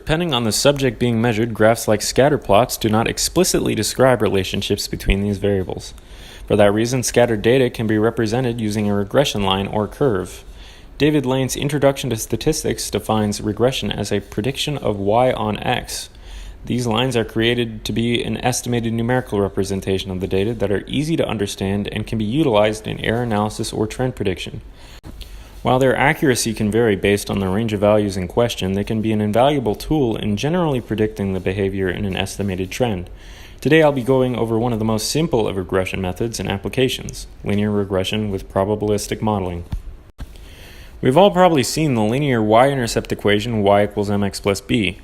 depending on the subject being measured, graphs like scatter plots do not explicitly describe relationships between these variables. For that reason, scattered data can be represented using a regression line or curve. David Lane's Introduction to Statistics defines regression as a prediction of y on x. These lines are created to be an estimated numerical representation of the data that are easy to understand and can be utilized in error analysis or trend prediction. While their accuracy can vary based on the range of values in question, they can be an invaluable tool in generally predicting the behavior in an estimated trend. Today I'll be going over one of the most simple of regression methods and applications, linear regression with probabilistic modeling. We've all probably seen the linear y-intercept equation y equals mx plus b.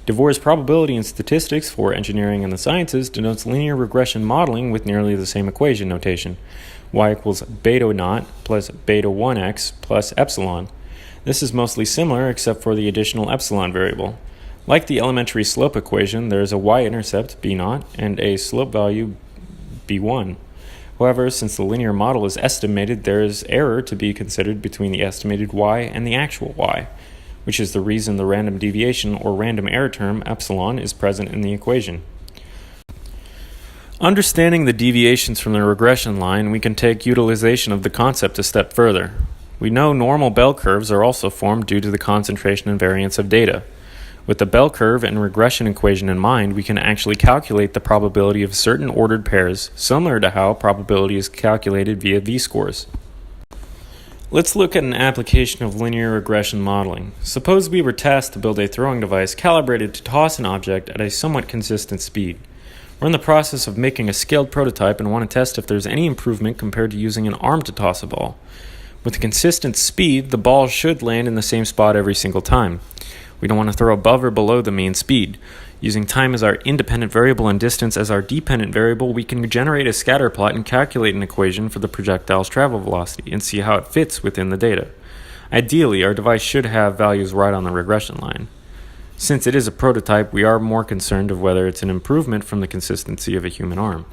DeVore's probability in statistics for engineering and the sciences denotes linear regression modeling with nearly the same equation notation, y equals beta naught plus beta 1x plus epsilon. This is mostly similar except for the additional epsilon variable. Like the elementary slope equation, there is a y-intercept b naught and a slope value b1. However, since the linear model is estimated, there is error to be considered between the estimated y and the actual y, which is the reason the random deviation or random error term epsilon is present in the equation. Understanding the deviations from the regression line, we can take utilization of the concept a step further. We know normal bell curves are also formed due to the concentration and variance of data. With the bell curve and regression equation in mind, we can actually calculate the probability of certain ordered pairs, similar to how probability is calculated via v-scores. Let's look at an application of linear regression modeling. Suppose we were tasked to build a throwing device calibrated to toss an object at a somewhat consistent speed. We're in the process of making a scaled prototype and want to test if there's any improvement compared to using an arm to toss a ball. With a consistent speed, the ball should land in the same spot every single time. We don't want to throw above or below the mean speed. Using time as our independent variable and distance as our dependent variable, we can generate a scatter plot and calculate an equation for the projectile's travel velocity and see how it fits within the data. Ideally, our device should have values right on the regression line. Since it is a prototype, we are more concerned of whether it's an improvement from the consistency of a human arm.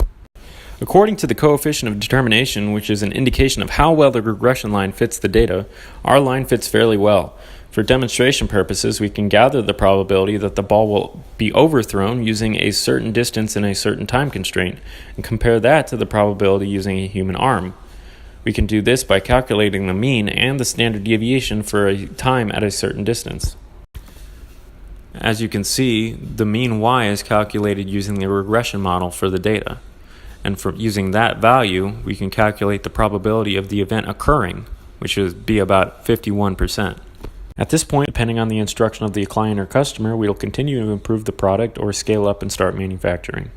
According to the coefficient of determination, which is an indication of how well the regression line fits the data, our line fits fairly well. For demonstration purposes, we can gather the probability that the ball will be overthrown using a certain distance and a certain time constraint, and compare that to the probability using a human arm. We can do this by calculating the mean and the standard deviation for a time at a certain distance. As you can see, the mean y is calculated using the regression model for the data. And for using that value, we can calculate the probability of the event occurring, which would be about 51%. At this point, depending on the instruction of the client or customer, we will continue to improve the product or scale up and start manufacturing.